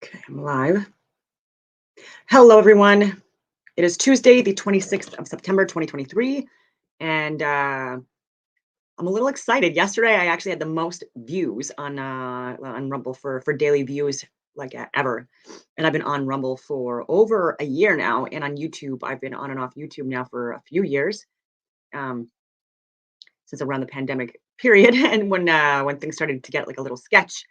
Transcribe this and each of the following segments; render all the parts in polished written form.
Okay, I'm live. Hello, everyone. It is Tuesday, the 26th of September, 2023, and I'm a little excited. Yesterday, I actually had the most views on Rumble for daily views ever, and I've been on Rumble for over a year now, and on YouTube, I've been on and off YouTube now for a few years, um, since around the pandemic period, and when things started to get like a little sketchy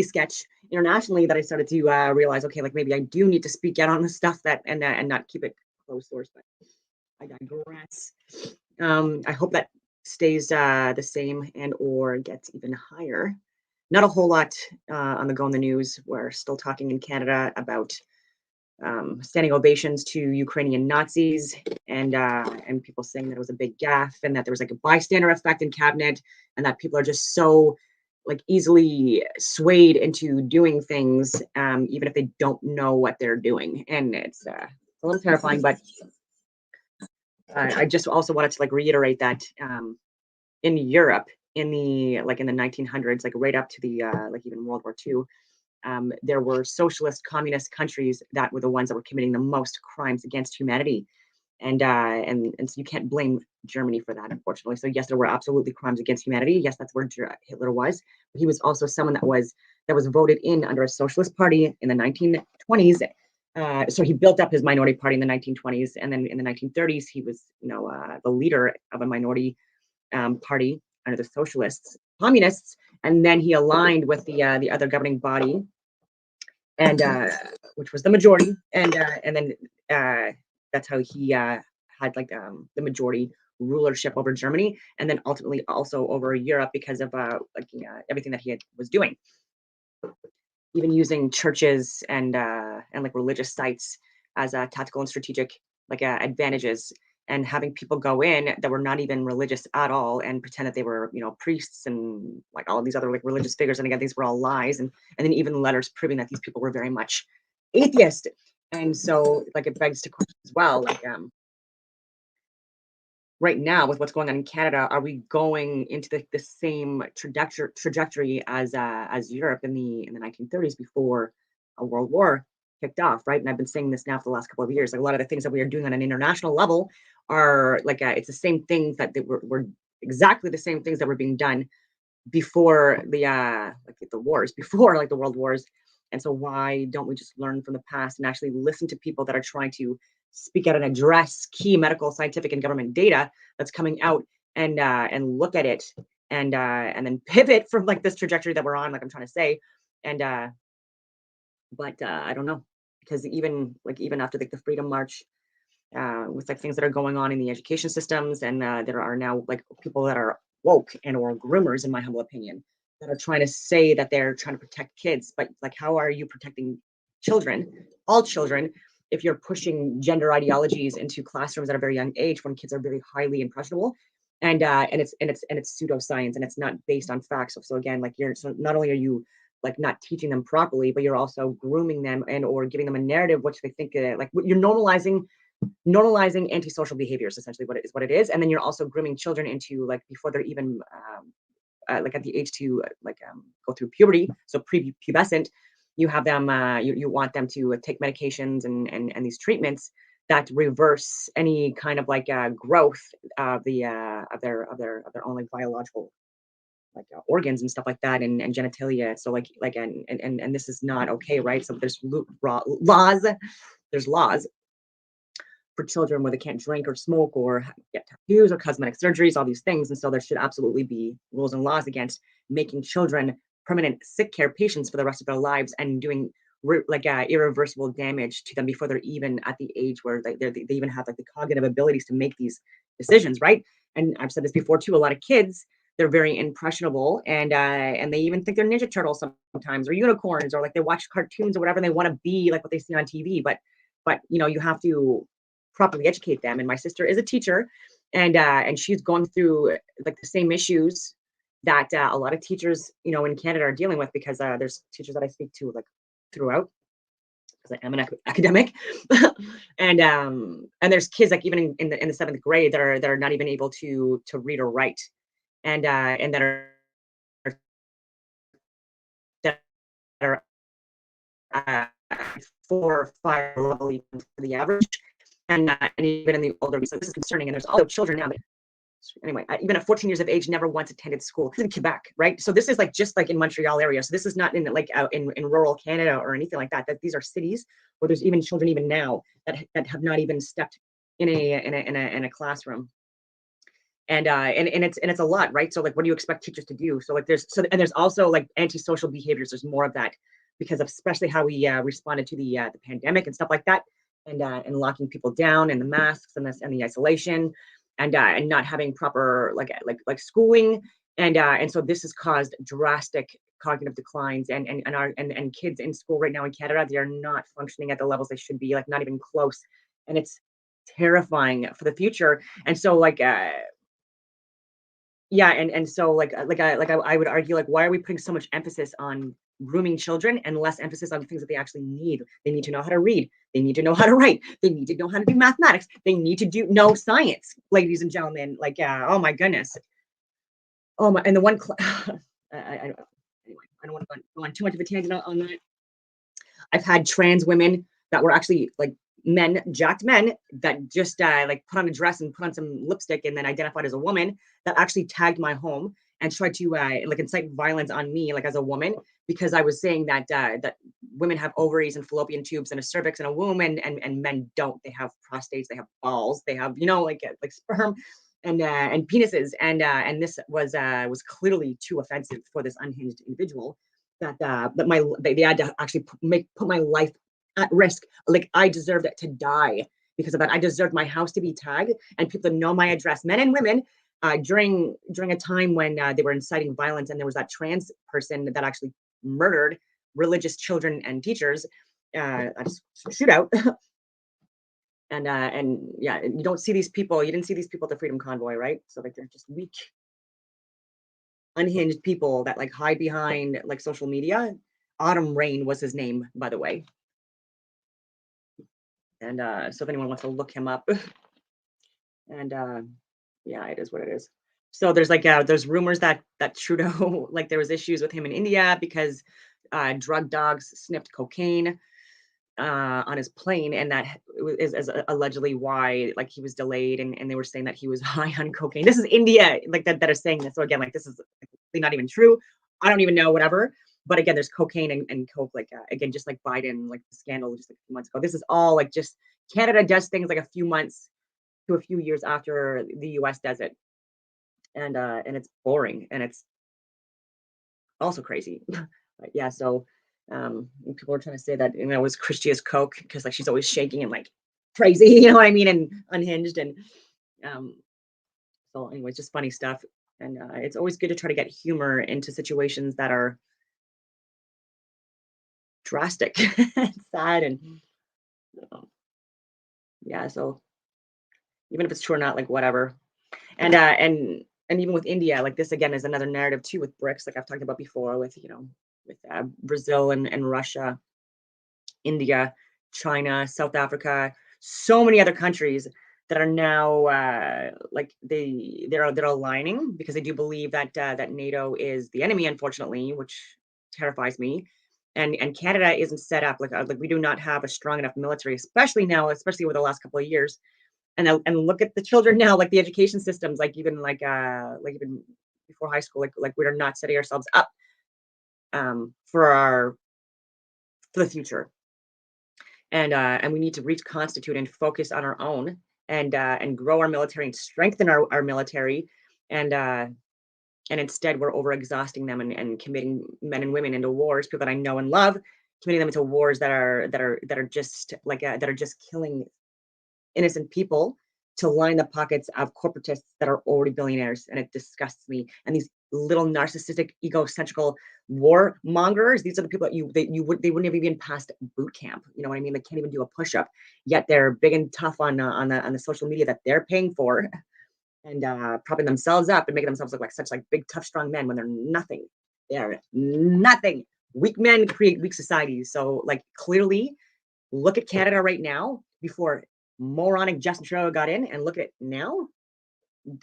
sketch internationally, that I started to realize, okay, like maybe I do need to speak out on the stuff that and not keep it closed source. But I digress. I hope that stays the same and or gets even higher. Not a whole lot on the go in the news. We're still talking in Canada about standing ovations to Ukrainian Nazis, and people saying that it was a big gaffe and that there was like a bystander effect in cabinet, and that people are just so like easily swayed into doing things, even if they don't know what they're doing, and it's a little terrifying. But I just also wanted to like reiterate that in Europe in the 1900s, like right up to the like even World War II, there were socialist communist countries that were the ones that were committing the most crimes against humanity, and so you can't blame Germany for that, unfortunately. So yes, there were absolutely crimes against humanity. Yes, that's where Hitler was, but he was also someone that was voted in under a socialist party in the 1920s. So he built up his minority party in the 1920s, and then in the 1930s he was, the leader of a minority party under the socialists, communists, and then he aligned with the other governing body, and which was the majority, and then that's how he had like the majority rulership over Germany, and then ultimately also over Europe because of everything that was doing, even using churches and like religious sites as tactical and strategic advantages, and having people go in that were not even religious at all and pretend that they were, priests and like all of these other like religious figures, and again these were all lies, and then even letters proving that these people were very much atheist. And so like it begs to question as well, like right now with what's going on in Canada, are we going into the same trajectory as Europe in the 1930s before a world war kicked off, right? And I've been saying this now for the last couple of years. Like a lot of the things that we are doing on an international level are like it's the same things that were exactly the same things that were being done before the wars, before like the world wars. And so why don't we just learn from the past and actually listen to people that are trying to speak out and address key medical, scientific, and government data that's coming out, and look at it, and then pivot from like this trajectory that we're on, like I'm trying to say. And but I don't know, because even after like the Freedom March, with like things that are going on in the education systems, and there are now like people that are woke and or groomers, in my humble opinion, that are trying to say that they're trying to protect kids, but like how are you protecting children, all children, if you're pushing gender ideologies into classrooms at a very young age when kids are very highly impressionable, and it's pseudoscience, and it's not based on facts. So again, like so not only are you like not teaching them properly, but you're also grooming them and or giving them a narrative which they think like you're normalizing antisocial behaviors, essentially what it is, and then you're also grooming children into like before they're even like at the age to go through puberty, so prepubescent. You have them, you want them to take medications and these treatments that reverse any kind of like growth of the of their own like biological like organs and stuff like that, and genitalia. So and this is not okay, right? So laws, there's laws for children where they can't drink or smoke or get tattoos or cosmetic surgeries, all these things. And so there should absolutely be rules and laws against making children permanent sick care patients for the rest of their lives and doing irreversible damage to them before they're even at the age where they even have like the cognitive abilities to make these decisions, right? And I've said this before too. A lot of kids, they're very impressionable, and they even think they're Ninja Turtles sometimes, or unicorns, or like they watch cartoons or whatever, and they want to be like what they see on TV. But you have to properly educate them. And my sister is a teacher, and she's going through like the same issues that a lot of teachers, in Canada are dealing with, because there's teachers that I speak to like throughout, because I am an academic, and there's kids like even in the seventh grade that are not even able to read or write, and that are uh, 4 or 5 level even for the average, and even in the older. So this is concerning. And there's also children now that anyway, even at 14 years of age, never once attended school in Quebec, right? So this is like just like in Montreal area. So this is not in like out in rural Canada or anything like that. That these are cities where there's even children even now that have not even stepped in a classroom. And it's a lot, right? So like, what do you expect teachers to do? So like, there's also like antisocial behaviors. There's more of that because of especially how we responded to the pandemic and stuff like that, and locking people down and the masks and the isolation, and not having proper like schooling, and so this has caused drastic cognitive declines, and kids in school right now in Canada, they are not functioning at the levels they should be, like not even close, and it's terrifying for the future. And so like yeah, and so I would argue, like, why are we putting so much emphasis on grooming children and less emphasis on things that they actually need? They need to know how to read. They need to know how to write. They need to know how to do mathematics. They need to know science, ladies and gentlemen. Like, yeah, oh my goodness. Oh my, and the one, I don't, anyway, I don't want to go on too much of a tangent on that. I've had trans women that were actually like men, jacked men that just like put on a dress and put on some lipstick and then identified as a woman that actually tagged my home and tried to like incite violence on me, like as a woman, because I was saying that women have ovaries and fallopian tubes and a cervix and a womb, and men don't. They have prostates, they have balls, they have like sperm and penises, and this was clearly too offensive for this unhinged individual they had to actually put my life at risk. Like I deserved it to die because of that. I deserved my house to be tagged and people to know my address, men and women, during a time when they were inciting violence, and there was that trans person that actually murdered religious children and teachers at a shootout. And yeah, you don't see these people. You didn't see these people at the Freedom Convoy, right? So like they're just weak, unhinged people that like hide behind like social media. Autumn Rain was his name, by the way. And so if anyone wants to look him up, and yeah, it is what it is. So there's like there's rumors that Trudeau like there was issues with him in India because drug dogs sniffed cocaine on his plane, and that is allegedly why like he was delayed, and they were saying that he was high on cocaine. This is India, like that are saying this. So again, like this is not even true. I don't even know, whatever. But again, there's cocaine and coke, like again, just like Biden, like the scandal just like a few months ago. This is all like just Canada does things like a few months to a few years after the U.S. does it, and it's boring and it's also crazy. But yeah, so people are trying to say that it was Christia's coke because like she's always shaking and like crazy, you know what I mean, and unhinged, and um, so anyway, just funny stuff. And it's always good to try to get humor into situations that are drastic and sad, and um, yeah, so even if it's true or not, like whatever. And even with India, like this again is another narrative too with BRICS, like I've talked about before, with with Brazil and Russia, India, China, South Africa, so many other countries that are now like they're aligning because they do believe that NATO is the enemy, unfortunately, which terrifies me. And Canada isn't set up like we do not have a strong enough military, especially now, especially over the last couple of years. And look at the children now, like the education systems, like even before high school, like we're not setting ourselves up for the future. And we need to reconstitute and focus on our own, and grow our military and strengthen our military, and and instead we're overexhausting them, and committing men and women into wars, people that I know and love, committing them into wars that are just that are just killing innocent people to line the pockets of corporatists that are already billionaires, and it disgusts me. And these little narcissistic, egocentrical war mongers, these are the people they wouldn't have even passed boot camp. You know what I mean? They can't even do a push up, yet they're big and tough on the social media that they're paying for, and propping themselves up and making themselves look like such like big, tough, strong men when they're nothing. They're nothing. Weak men create weak societies. So like clearly, look at Canada right now before moronic Justin Trudeau got in, and look at it now.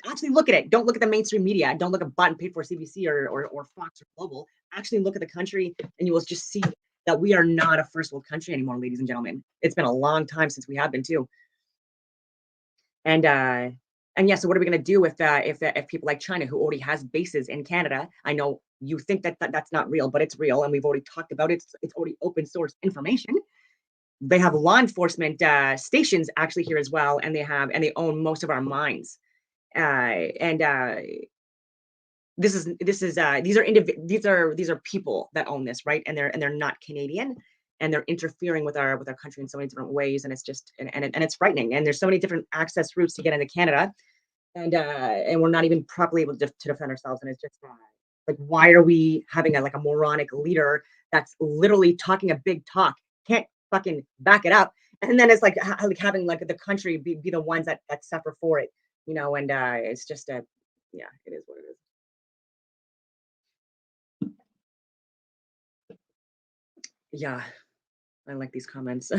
Actually, look at it. Don't look at the mainstream media. Don't look at bought and paid for CBC or Fox or Global. Actually, look at the country, and you will just see that we are not a first world country anymore, ladies and gentlemen. It's been a long time since we have been too. And yeah, so what are we going to do if people like China, who already has bases in Canada? I know you think that's not real, but it's real, and we've already talked about it. It's already open source information. They have law enforcement stations actually here as well, and they own most of our mines. And these are people that own this, right? And they're not Canadian, and they're interfering with our country in so many different ways, and it's just and it's frightening. And there's so many different access routes to get into Canada, and we're not even properly able to defend ourselves. And it's just like, why are we having a moronic leader that's literally talking a big talk, can't fucking back it up, and then it's like, like having like the country be the ones that suffer for it, and it's just a yeah, it is what it is. Yeah, I like these comments.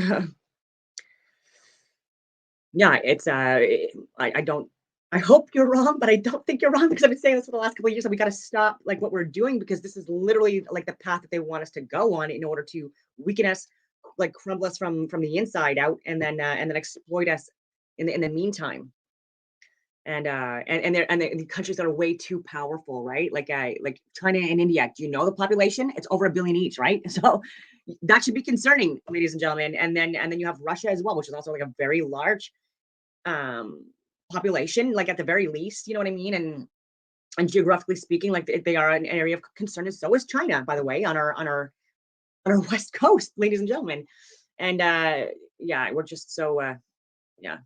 Yeah, it's I don't I hope you're wrong, but I don't think you're wrong, because I've been saying this for the last couple of years, and we got to stop like what we're doing, because this is literally like the path that they want us to go on in order to weaken us, like crumble us from the inside out, and then exploit us in the meantime. And the countries that are way too powerful, right? Like China and India. Do you know the population? It's over 1 billion each, right? So that should be concerning, ladies and gentlemen. And then you have Russia as well, which is also like a very large um population, like at the very least, you know what I mean? And geographically speaking, like they are an area of concern, and so is China, by the way, on our west coast, ladies and gentlemen. And yeah, we're just so yeah.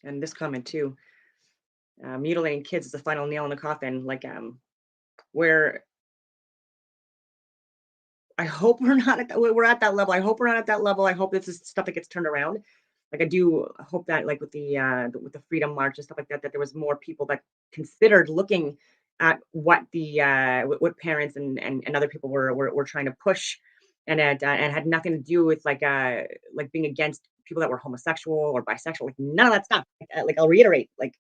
And this comment too, mutilating kids is the final nail in the coffin. Like where I hope we're not at that, we're at that level. I hope we're not at that level. I hope this is stuff that gets turned around. Like I do hope that, like with the Freedom March and stuff like that, that there was more people that considered looking at what what parents and other people were trying to push, and had nothing to do with like being against people that were homosexual or bisexual, like none of that stuff. Like I'll reiterate, like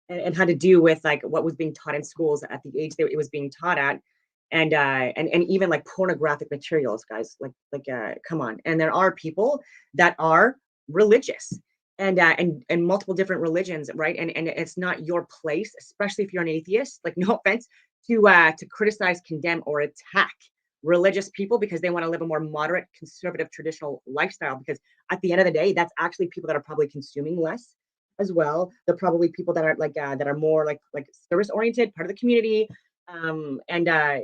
and had to do with like what was being taught in schools at the age that it was being taught at, and even like pornographic materials, guys. Come on. And there are people that are religious, and multiple different religions, right? And it's not your place, especially if you're an atheist. Like, no offense, to criticize, condemn, or attack religious people because they want to live a more moderate, conservative, traditional lifestyle. Because at the end of the day, that's actually people that are probably consuming less as well. They're probably people that are that are more like service oriented, part of the community, um, and uh,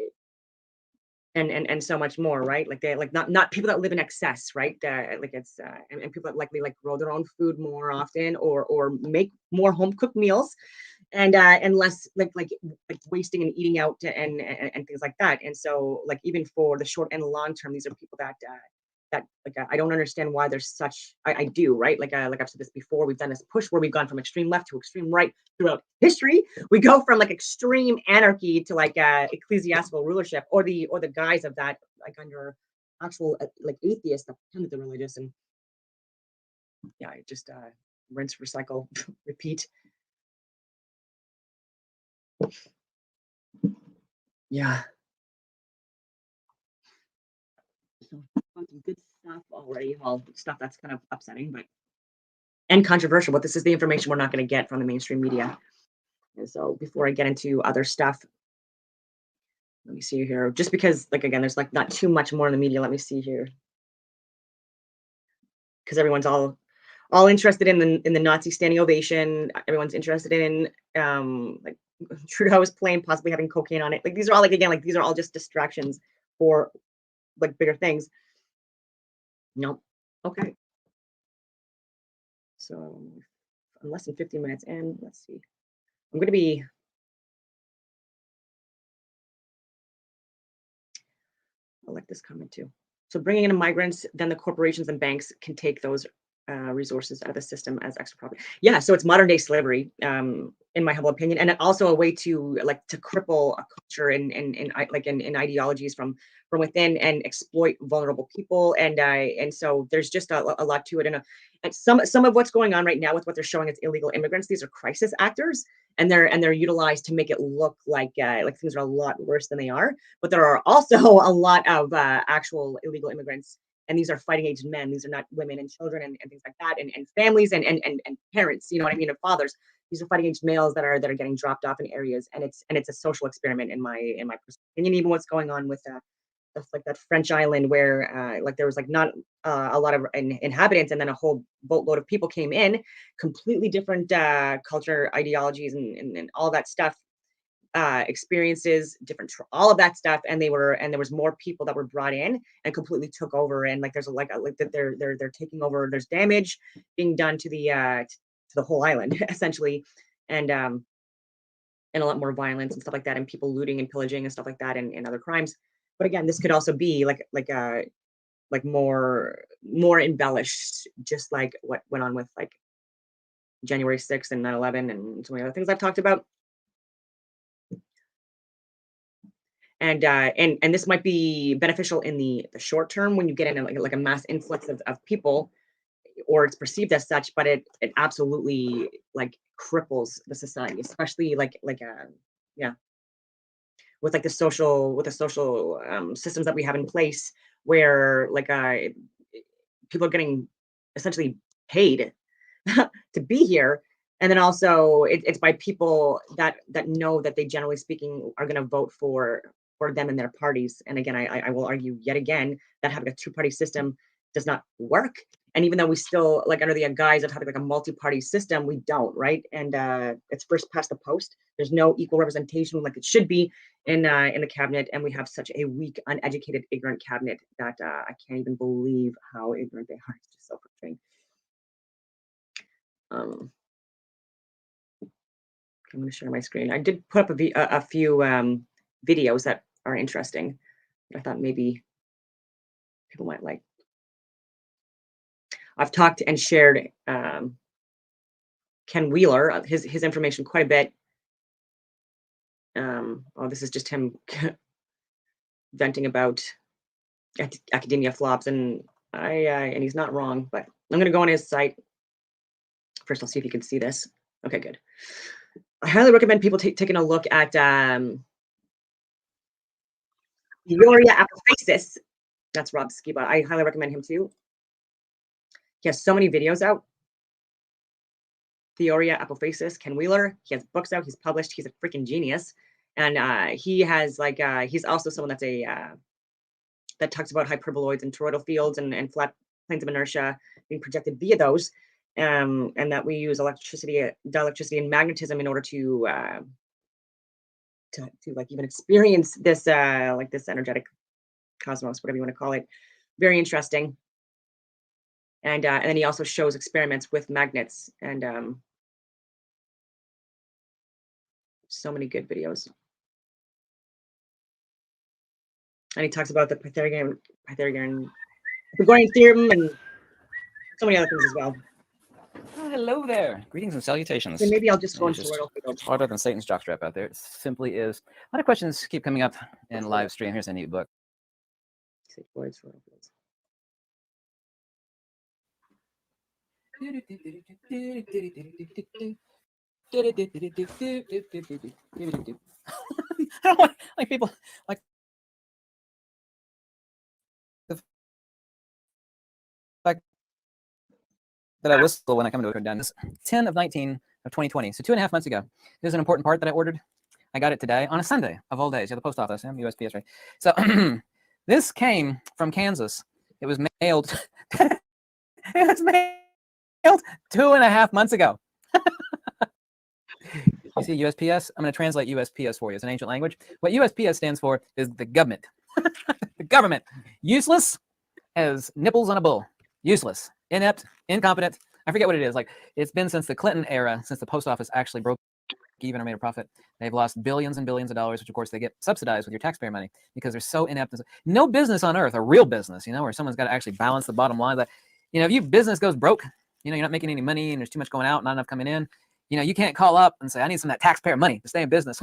and so much more, right? Like they like not people that live in excess, right? Like it's and people that likely like grow their own food more often, or make more home cooked meals, and less like wasting and eating out, and things like that. And so like even for the short and long term, these are people that I don't understand why there's such I do, right? Like I've said this before, we've done this push where we've gone from extreme left to extreme right throughout history. We go from like extreme anarchy to like ecclesiastical rulership, or the guise of that, like under actual like atheists that pretend that they're religious. And yeah, just rinse, recycle, repeat. Yeah. So found some good stuff already. Well, stuff that's kind of upsetting, but and controversial. But this is the information we're not going to get from the mainstream media. And so before I get into other stuff, let me see here. Just because, like again, there's like not too much more in the media. Let me see here, because everyone's all interested in the Nazi standing ovation. Everyone's interested in like Trudeau's plane possibly having cocaine on it. Like these are all like again like these are all just distractions for like bigger things. Nope. Okay. So I'm less than 15 minutes in. Let's see. I'm going to be. I like this comment too. So bringing in migrants, then the corporations and banks can take those resources out of the system as extra profit. Yeah, so it's modern day slavery, in my humble opinion, and also a way to like to cripple a culture in ideologies from within, and exploit vulnerable people. And so there's just a lot to it. And some of what's going on right now with what they're showing as illegal immigrants, these are crisis actors, they're utilized to make it look like things are a lot worse than they are. But there are also a lot of actual illegal immigrants, and these are fighting aged men. These are not women and children and things like that, and families and parents. You know what I mean? And fathers. These are fighting aged males that are getting dropped off in areas, and it's a social experiment in my personal opinion. Even what's going on with like that French island where like there was like not a lot of inhabitants, and then a whole boatload of people came in, completely different culture, ideologies, and all that stuff, experiences, different all of that stuff, and there was more people that were brought in and completely took over, and like there's like that they're taking over. There's damage being done to the whole island essentially, and a lot more violence and stuff like that, and people looting and pillaging and stuff like that, and other crimes. But again, this could also be like more embellished, just like what went on with like January 6th and 9/11 and some of the other things I've talked about. And this might be beneficial in the short term when you get in like a mass influx of people, or it's perceived as such, but it absolutely like cripples the society, especially yeah, with like the social systems that we have in place, where like people are getting essentially paid to be here, and then also it's by people that know that they generally speaking are going to vote for them and their parties. And again, I will argue yet again that having a two-party system does not work. And even though we still like under the guise of having like a multi-party system, we don't, right? And it's first past the post. There's no equal representation like it should be in the cabinet, and we have such a weak, uneducated, ignorant cabinet that I can't even believe how ignorant they are. It's just so frustrating. I'm going to share my screen. I did put up a few videos that are interesting. I thought maybe people might like. I've talked and shared Ken Wheeler, his information quite a bit. Oh, this is just him venting about academia flops, and and he's not wrong. But I'm going to go on his site first. I'll see if you can see this. Okay, good. I highly recommend people taking a look at Theoria Apophasis. That's Rob Skiba. I highly recommend him too. He has so many videos out. Theoria Apophasis, Ken Wheeler. He has books out. He's published. He's a freaking genius. And he has like he's also someone that's that talks about hyperboloids and toroidal fields and flat planes of inertia being projected via those, and that we use dielectricity and magnetism in order to like even experience this like this energetic cosmos, whatever you want to call it. Very interesting. And then he also shows experiments with magnets, and so many good videos. And he talks about the Pythagorean theorem and so many other things as well. Oh, hello there. Greetings and salutations. And maybe I'll just go into toroidal fields. Harder than Satan's jockstrap out there. It simply is. A lot of questions keep coming up in live stream. Here's a neat book. I don't like people like the fact that I whistle when I come to a down. This 10 of 19 of 2020. So 2.5 months ago. Here's an important part that I ordered. I got it today on a Sunday of all days. Yeah, the post office, USPS, right? So this came from Kansas. It was mailed. It was mailed 2.5 months ago. You see USPS? I'm going to translate USPS for you. It's an ancient language. What USPS stands for is the government. The government. Useless as nipples on a bull. Useless. Inept. Incompetent. I forget what it is. Like, it's been since the Clinton era, since the post office actually broke even or made a profit. They've lost billions and billions of dollars, which of course they get subsidized with your taxpayer money because they're so inept. No business on earth, a real business, where someone's got to actually balance the bottom line. That, if your business goes broke, you're not making any money and there's too much going out, not enough coming in. You can't call up and say, I need some of that taxpayer money to stay in business.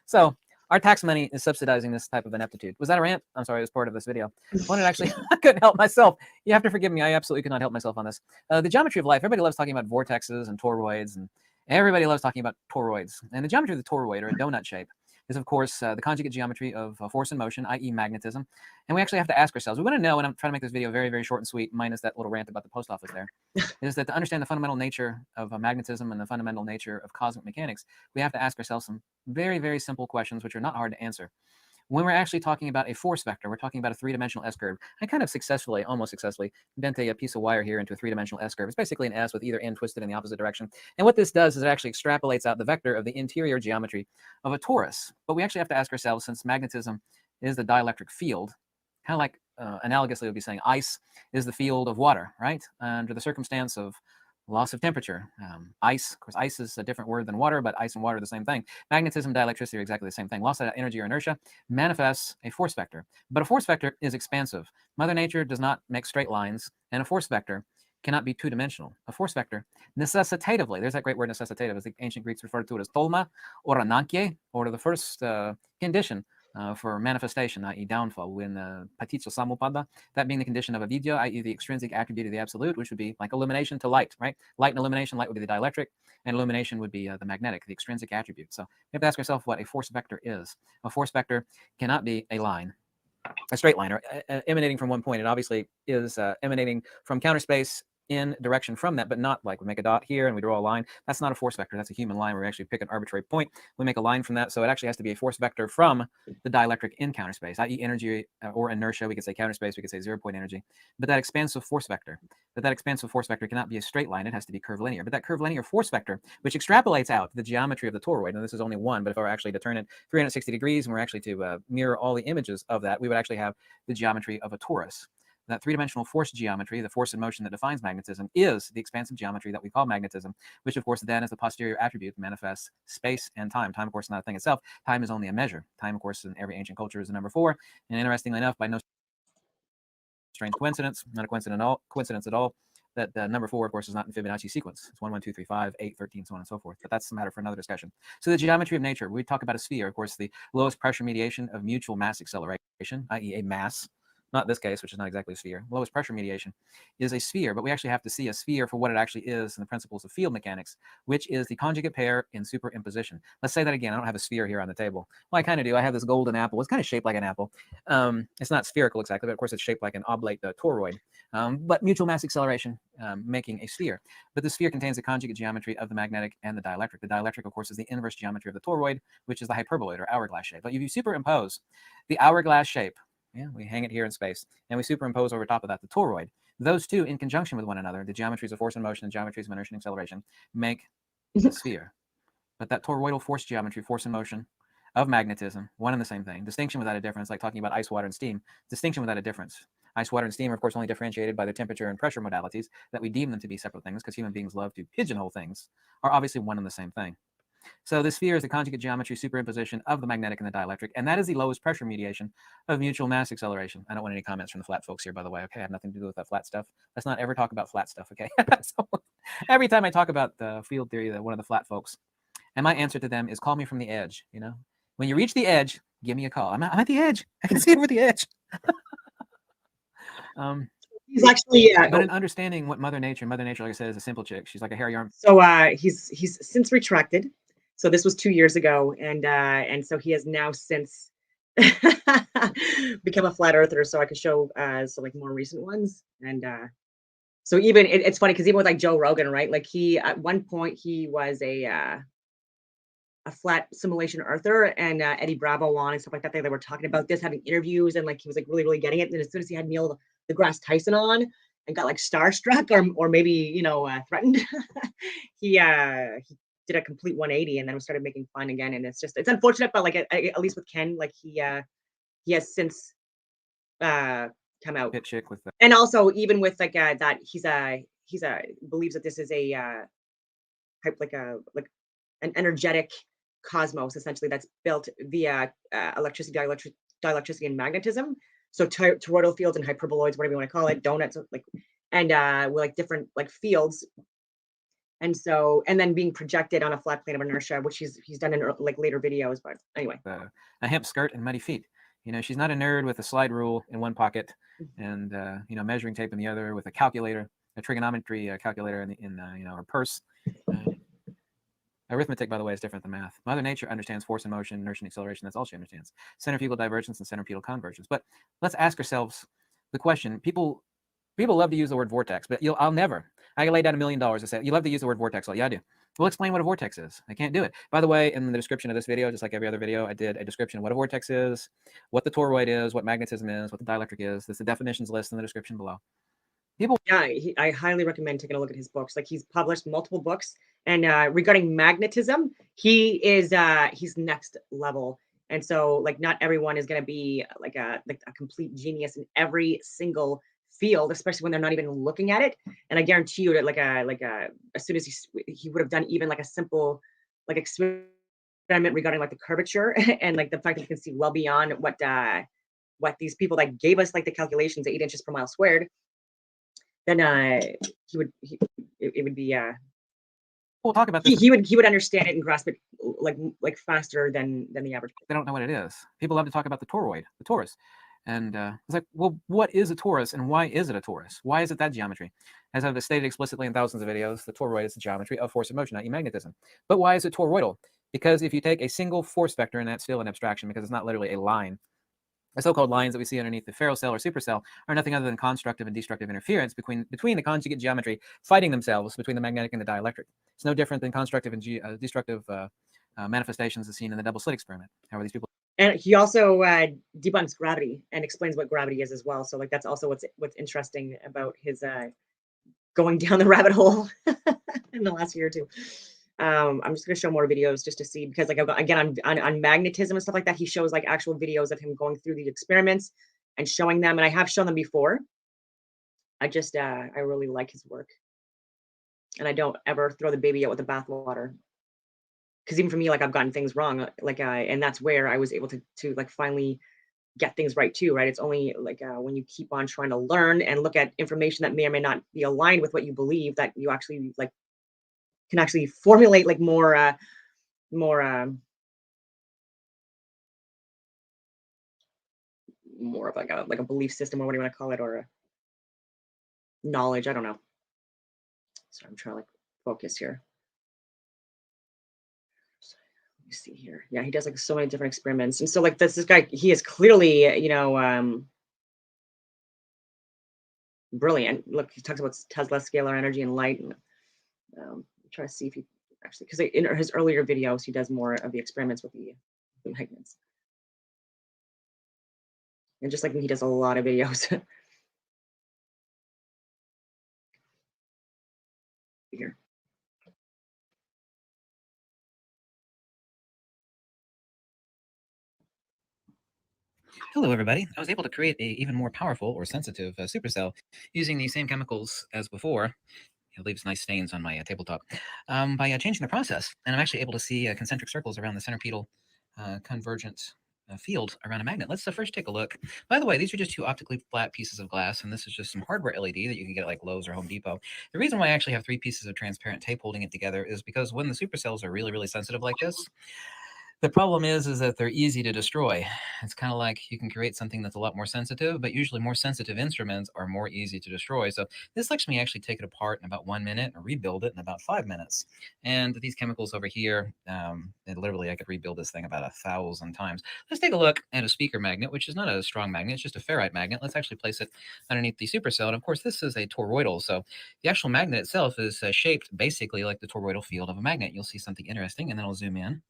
So our tax money is subsidizing this type of ineptitude. Was that a rant? I'm sorry, it was part of this video. I couldn't help myself. You have to forgive me. I absolutely could not help myself on this. The geometry of life. Everybody loves talking about vortexes and toroids Everybody loves talking about toroids. And the geometry of the toroid, or a donut shape, is, of course, the conjugate geometry of force and motion, i.e. magnetism. And we actually have to ask ourselves, we want to know, and I'm trying to make this video very, very short and sweet, minus that little rant about the post office there, is that to understand the fundamental nature of magnetism and the fundamental nature of cosmic mechanics, we have to ask ourselves some very, very simple questions, which are not hard to answer. When we're actually talking about a force vector, we're talking about a three-dimensional S-curve. I kind of successfully, almost successfully, bent a piece of wire here into a three-dimensional S-curve. It's basically an S with either end twisted in the opposite direction. And what this does is it actually extrapolates out the vector of the interior geometry of a torus. But we actually have to ask ourselves, since magnetism is the dielectric field, kind of like analogously we'd be saying ice is the field of water, right? Under the circumstance of loss of temperature. Ice, of course, ice is a different word than water, but ice and water are the same thing. Magnetism, dielectricity are exactly the same thing. Loss of energy or inertia manifests a force vector, but a force vector is expansive. Mother Nature does not make straight lines, and a force vector cannot be two-dimensional. A force vector necessitatively, there's that great word necessitative, as the ancient Greeks referred to it as tolma or ananke, or the first condition for manifestation, i.e. downfall, when paticca samuppada, that being the condition of avidya, i.e. the extrinsic attribute of the absolute, which would be like illumination to light, right? Light and illumination, light would be the dielectric, and illumination would be the magnetic, the extrinsic attribute. So we have to ask ourselves what a force vector is. A force vector cannot be a line, a straight line, or emanating from one point. It obviously is emanating from counter space in direction from that, but not like we make a dot here and we draw a line. That's not a force vector. That's a human line where we actually pick an arbitrary point. We make a line from that. So it actually has to be a force vector from the dielectric in counter space, i.e. energy or inertia. We could say counter space. We could say 0-point energy. But that expansive force vector, cannot be a straight line. It has to be curvilinear. But that curvilinear force vector, which extrapolates out the geometry of the toroid, and this is only one, but if I were actually to turn it 360 degrees and we're actually to mirror all the images of that, we would actually have the geometry of a torus. That three-dimensional force geometry, the force and motion that defines magnetism, is the expansive geometry that we call magnetism, which, of course, then is the posterior attribute that manifests space and time. Time, of course, is not a thing itself. Time is only a measure. Time, of course, in every ancient culture is a number 4. And interestingly enough, by no strange coincidence, not a coincidence at all, that number 4, of course, is not in Fibonacci sequence. It's 1, 1, 2, 3, 5, 8, 13, so on and so forth. But that's a matter for another discussion. So the geometry of nature, we talk about a sphere, of course, the lowest pressure mediation of mutual mass acceleration, i.e. a mass. Not this case, which is not exactly a sphere. Lowest pressure mediation is a sphere, but we actually have to see a sphere for what it actually is in the principles of field mechanics, which is the conjugate pair in superimposition. Let's say that again. I don't have a sphere here on the table. Well, I kind of do. I have this golden apple. It's kind of shaped like an apple. It's not spherical exactly, but of course it's shaped like an oblate toroid. But mutual mass acceleration making a sphere. But the sphere contains the conjugate geometry of the magnetic and the dielectric. The dielectric, of course, is the inverse geometry of the toroid, which is the hyperboloid or hourglass shape. But if you superimpose the hourglass shape, we hang it here in space, and we superimpose over top of that the toroid. Those two, in conjunction with one another, the geometries of force and motion and geometries of inertia and acceleration, make the sphere. But that toroidal force geometry, force and motion of magnetism, one and the same thing. Distinction without a difference, like talking about ice, water, and steam. Distinction without a difference. Ice, water, and steam are, of course, only differentiated by the temperature and pressure modalities that we deem them to be separate things, because human beings love to pigeonhole things, are obviously one and the same thing. So the sphere is the conjugate geometry superimposition of the magnetic and the dielectric, and that is the lowest pressure mediation of mutual mass acceleration. I don't want any comments from the flat folks here, by the way. Okay, I have nothing to do with that flat stuff. Let's not ever talk about flat stuff, okay? So every time I talk about the field theory, one of the flat folks, and my answer to them is call me from the edge, When you reach the edge, give me a call. I'm at the edge. I can see over the edge. He's actually but in understanding what Mother Nature, like I said, is a simple chick. She's like a hairy arm. So he's since retracted. So this was 2 years ago, and so he has now since become a flat earther. So I could show some like more recent ones, and so even it's funny because even with like Joe Rogan, right? Like he at one point he was a flat simulation earther, and Eddie Bravo on and stuff like that. They were talking about this, having interviews, and like he was like really getting it. And as soon as he had Neil deGrasse Tyson on and got like starstruck or maybe threatened, he did a complete 180 and then started making fun again. And it's unfortunate, but like at least with Ken, like he has since come out. Hit chick with that. And also even with like that he's believes that this is a like an energetic cosmos essentially that's built via electricity, dielectricity, and magnetism. So toroidal fields and hyperboloids, whatever you want to call it, donuts, like, and with like different like fields. And so, and then being projected on a flat plane of inertia, which he's done in like later videos. But anyway, a hemp skirt and muddy feet. She's not a nerd with a slide rule in one pocket and measuring tape in the other, with a calculator, a trigonometry calculator in her purse. Arithmetic, by the way, is different than math. Mother Nature understands force and motion, inertia and acceleration. That's all she understands. Centrifugal divergence and centripetal convergence. But let's ask ourselves the question. People love to use the word vortex, but I'll never. I can lay down $1 million and say, you love to use the word vortex. Well, yeah, I do. We'll explain what a vortex is. I can't do it. By the way, in the description of this video, just like every other video, I did a description of what a vortex is, what the toroid is, what magnetism is, what the dielectric is. There's the definitions list in the description below. Yeah, I highly recommend taking a look at his books. Like, he's published multiple books, and regarding magnetism, he's next level. And so, like, not everyone is going to be like a complete genius in every single field, especially when they're not even looking at it. And I guarantee you that as soon as he would have done even like a simple like experiment regarding like the curvature and like the fact that you can see well beyond what these people that gave us like the calculations, 8 inches per mile squared, then it would be we'll talk about this. he would understand it and grasp it like faster than the average person. They don't know what it is. People love to talk about the toroid, the torus. And it's like, well, what is a torus and why is it a torus? Why is it that geometry? As I've stated explicitly in thousands of videos, the toroid is the geometry of force and motion, i.e. magnetism. But why is it toroidal? Because if you take a single force vector, and that's still an abstraction because it's not literally a line, the so-called lines that we see underneath the ferrocell or supercell are nothing other than constructive and destructive interference between the conjugate geometry fighting themselves between the magnetic and the dielectric. It's no different than constructive and destructive manifestations as seen in the double slit experiment. How are these people? And he also debunks gravity and explains what gravity is as well. So like that's also what's interesting about his going down the rabbit hole in the last year or two. I'm just going to show more videos just to see, because like again on magnetism and stuff like that, he shows like actual videos of him going through the experiments and showing them. And I have shown them before. I really like his work, and I don't ever throw the baby out with the bathwater. Because even for me, like I've gotten things wrong, and that's where I was able to like finally get things right too, right? It's only like when you keep on trying to learn and look at information that may or may not be aligned with what you believe, that you actually like can actually formulate like more of like a belief system, or what do you want to call it, or a knowledge. I don't know. So I'm trying to like focus here. Let me see here. Yeah, he does like so many different experiments, and so like this guy, he is clearly brilliant. Look, he talks about Tesla scalar energy and light, and try to see if he actually, because in his earlier videos he does more of the experiments with the magnets, and just like me, he does a lot of videos. Here. Hello, everybody. I was able to create a even more powerful or sensitive supercell using the same chemicals as before. It leaves nice stains on my tabletop by changing the process. And I'm actually able to see concentric circles around the centripetal convergent field around a magnet. Let's first take a look. By the way, these are just two optically flat pieces of glass, and this is just some hardware LED that you can get at like Lowe's or Home Depot. The reason why I actually have 3 pieces of transparent tape holding it together is because when the supercells are really, really sensitive like this, the problem is that they're easy to destroy. It's kind of like you can create something that's a lot more sensitive, but usually more sensitive instruments are more easy to destroy. So this lets me actually take it apart in about 1 minute and rebuild it in about 5 minutes. And these chemicals over here, literally I could rebuild this thing about 1,000 times. Let's take a look at a speaker magnet, which is not a strong magnet, it's just a ferrite magnet. Let's actually place it underneath the supercell. And of course, this is a toroidal. So the actual magnet itself is shaped basically like the toroidal field of a magnet. You'll see something interesting, and then I'll zoom in.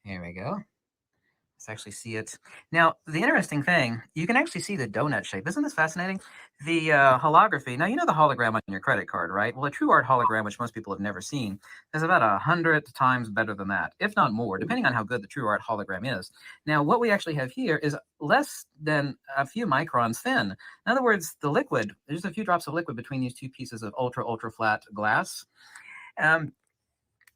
Here we go. Let's actually see it. Now, the interesting thing, you can actually see the donut shape. Isn't this fascinating? The holography. Now, you know the hologram on your credit card, right? Well, a true art hologram, which most people have never seen, is about 100 times better than that, if not more, depending on how good the true art hologram is. Now, what we actually have here is less than a few microns thin. In other words, the liquid, there's a few drops of liquid between these 2 pieces of ultra, ultra flat glass.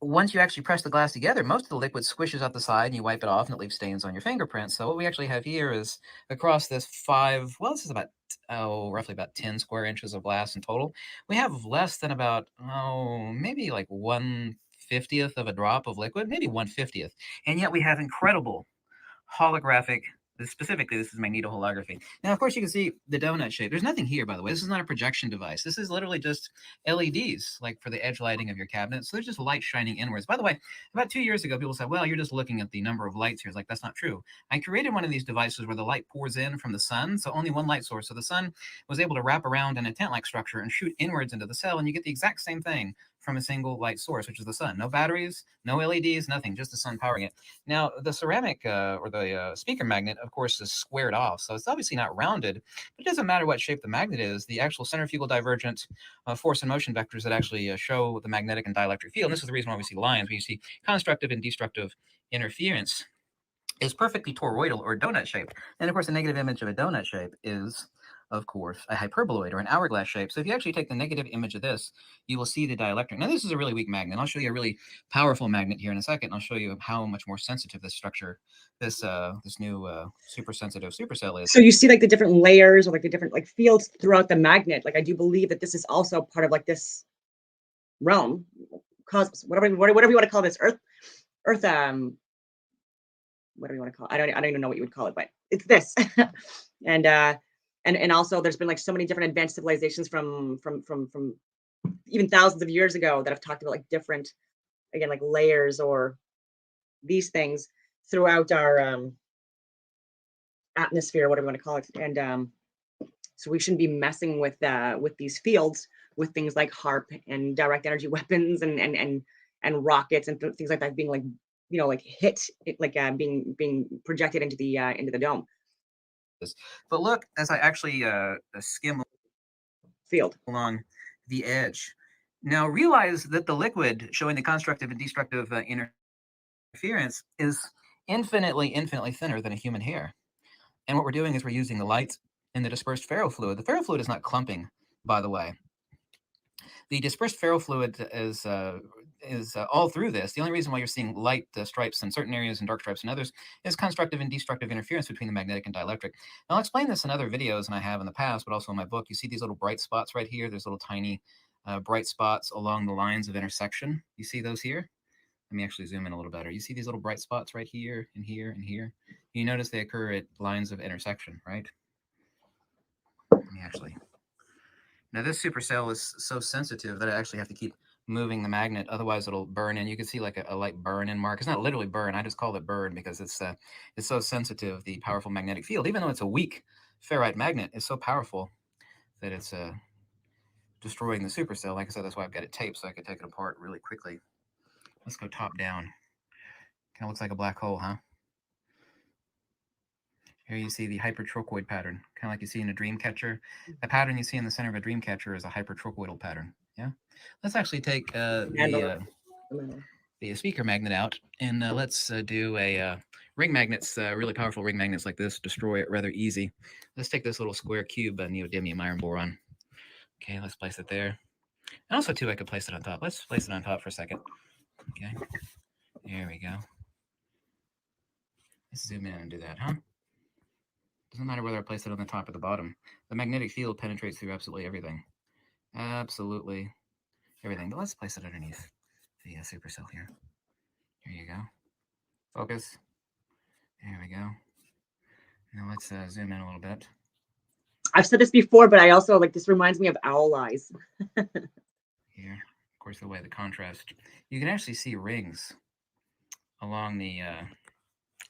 Once you actually press the glass together, most of the liquid squishes out the side and you wipe it off and it leaves stains on your fingerprints. So what we actually have here is across this this is about, roughly about 10 square inches of glass in total. We have less than about, maybe like 1/50th of a drop of liquid, maybe 1/50th. And yet we have incredible holographic Specifically, this is magnetoholography. Now, of course, you can see the donut shape. There's nothing here, by the way. This is not a projection device. This is literally just LEDs, like for the edge lighting of your cabinet. So there's just light shining inwards. By the way, about 2 years ago, people said, well, you're just looking at the number of lights here. It's like, that's not true. I created one of these devices where the light pours in from the sun, so only one light source. So the sun was able to wrap around in a tent-like structure and shoot inwards into the cell, and you get the exact same thing from a single light source, which is the sun. No batteries, no LEDs, nothing, just the sun powering it. Now, the ceramic or the speaker magnet, of course, is squared off. So it's obviously not rounded, but it doesn't matter what shape the magnet is. The actual centrifugal divergent force and motion vectors that actually show the magnetic and dielectric field, and this is the reason why we see lines, when you see constructive and destructive interference, is perfectly toroidal or donut shaped. And of course, the negative image of a donut shape is, of course, a hyperboloid or an hourglass shape. So if you actually take the negative image of this, you will see the dielectric. Now, this is a really weak magnet. I'll show you a really powerful magnet here in a second. I'll show you how much more sensitive this structure, this new super sensitive supercell is. So you see like the different layers or like the different like fields throughout the magnet. Like I do believe that this is also part of like this realm, cosmos, whatever you want to call this, Earth, whatever you want to call it. I don't even know what you would call it, but it's this. and also there's been like so many different advanced civilizations from even thousands of years ago that have talked about like different, again, like layers or these things throughout our atmosphere, whatever you want to call it. And so we shouldn't be messing with these fields with things like HARP and direct energy weapons and rockets and things like that being like, you know, like hit it, like being projected into the dome. But look, as I actually skim Field along the edge, now realize that the liquid showing the constructive and destructive interference is infinitely thinner than a human hair. And what we're doing is we're using the light in the dispersed ferrofluid. The ferrofluid is not clumping, by the way. The dispersed ferrofluid is all through this. The only reason why you're seeing light stripes in certain areas and dark stripes in others is constructive and destructive interference between the magnetic and dielectric. Now, I'll explain this in other videos, and I have in the past, but also in my book. You see these little bright spots right here. There's little tiny bright spots along the lines of intersection. You see those here? Let me actually zoom in a little better. You see these little bright spots right here and here and here? You notice they occur at lines of intersection, right? Let me actually... Now, this supercell is so sensitive that I actually have to keep moving the magnet, otherwise it'll burn in. You can see like a light burn in mark. It's not literally burn. I just call it burn because it's so sensitive, the powerful magnetic field. Even though it's a weak ferrite magnet, it's so powerful that it's destroying the supercell. Like I said, that's why I've got it taped so I can take it apart really quickly. Let's go top down. Kind of looks like a black hole, huh? Here you see the hypertrochoid pattern, kind of like you see in a dream catcher. The pattern you see in the center of a dream catcher is a hypertrochoidal pattern. Yeah. Let's actually take the speaker magnet out, and let's do a ring magnets, really powerful ring magnets like this, destroy it rather easy. Let's take this little square cube neodymium iron boron. Okay, let's place it there. And also, too, I could place it on top. Let's place it on top for a second. Okay, there we go. Let's zoom in and do that, huh? Doesn't matter whether I place it on the top or the bottom. The magnetic field penetrates through absolutely everything. Absolutely everything. But let's place it underneath the supercell here. Here you go. Focus. There we go. Now let's zoom in a little bit. I've said this before, but I also like this reminds me of owl eyes. Here, of course, the way the contrast. You can actually see rings along the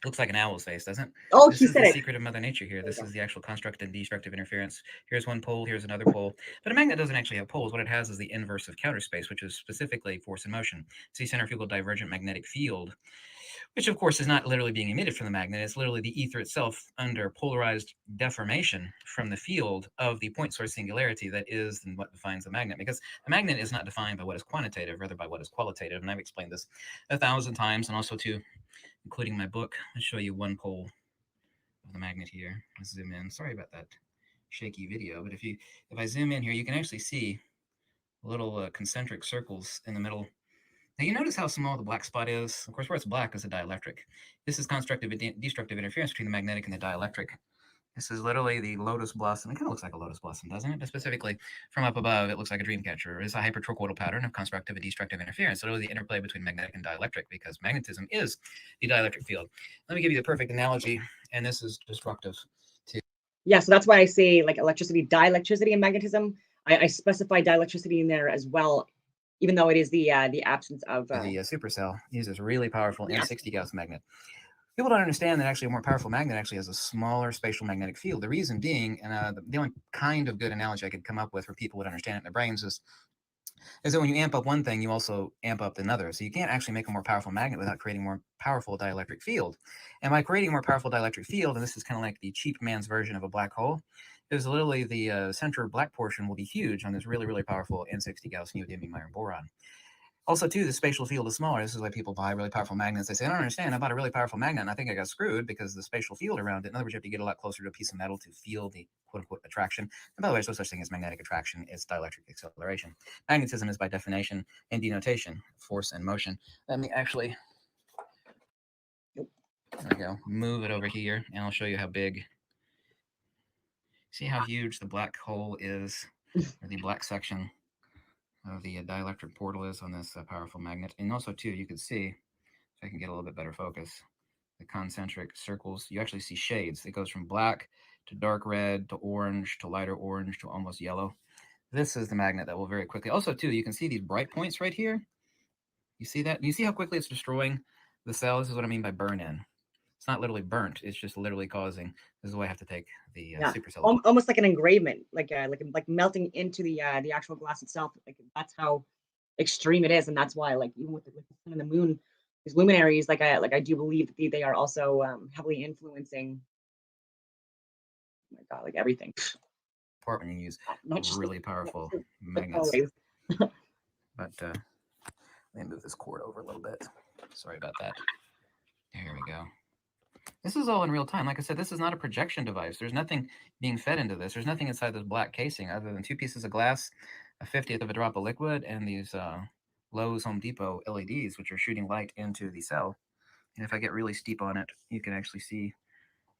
looks like an owl's face, doesn't it? Oh, this he is said the it. secret of Mother Nature here. This is the actual constructive and destructive interference. Here's one pole, here's another pole. But a magnet doesn't actually have poles. What it has is the inverse of counter space, which is specifically force and motion. It's the centrifugal divergent magnetic field, which of course is not literally being emitted from the magnet. It's literally the ether itself under polarized deformation from the field of the point source singularity that is what defines the magnet. Because the magnet is not defined by what is quantitative, rather by what is qualitative. And I've explained this 1,000 times, and also too, including my book. I'll show you one pole of the magnet here. Let's zoom in. Sorry about that shaky video, but if I zoom in here, you can actually see little concentric circles in the middle. Now you notice how small the black spot is. Of course, where it's black is a dielectric. This is constructive and destructive interference between the magnetic and the dielectric. This is literally the lotus blossom. It kind of looks like a lotus blossom, doesn't it? But specifically from up above, it looks like a dream catcher. It's a hypertrochoidal pattern of constructive and destructive interference. So it was the interplay between magnetic and dielectric, because magnetism is the dielectric field. Let me give you the perfect analogy and this is disruptive to. Yeah, so that's why I say like electricity, dielectricity, and magnetism. I specify dielectricity in there as well, even though it is the absence of The supercell uses really powerful yeah. N60 Gauss magnet. People don't understand that actually a more powerful magnet actually has a smaller spatial magnetic field. The reason being, and the only kind of good analogy I could come up with for people would understand it in their brains is that when you amp up one thing, you also amp up another. So you can't actually make a more powerful magnet without creating a more powerful dielectric field. And by creating a more powerful dielectric field, and this is kind of like the cheap man's version of a black hole, is literally the center black portion will be huge on this really, really powerful N60 Gauss neodymium iron boron. Also, too, the spatial field is smaller. This is why people buy really powerful magnets. They say, I don't understand. I bought a really powerful magnet, and I think I got screwed because the spatial field around it. In other words, you have to get a lot closer to a piece of metal to feel the quote-unquote attraction. And by the way, there's no such thing as magnetic attraction. It's dielectric acceleration. Magnetism is by definition and denotation force and motion. Let me actually, there we go, move it over here, and I'll show you how big. See how huge the black hole is, or the black section of the dielectric portal is on this powerful magnet. And also, too, you can see, if I can get a little bit better focus, the concentric circles. You actually see shades. It goes from black to dark red to orange to lighter orange to almost yellow. This is the magnet that will very quickly. Also, too, you can see these bright points right here. You see that? You see how quickly it's destroying the cell? This is what I mean by burn-in. It's not literally burnt. It's just literally causing. This is why I have to take the supercell. Almost like an engravement, like melting into the actual glass itself. Like that's how extreme it is, and that's why, like, even with the sun and the moon, these luminaries, I do believe that they are also heavily influencing. Oh my God, like everything. Part when you use Not just really powerful magnets. But let me move this cord over a little bit. Sorry about that. There we go. This is all in real time. Like I said, this is not a projection device. There's nothing being fed into this. There's nothing inside this black casing other than 2 pieces of glass, a 50th of a drop of liquid, and these Lowe's Home Depot LEDs, which are shooting light into the cell. And if I get really steep on it, you can actually see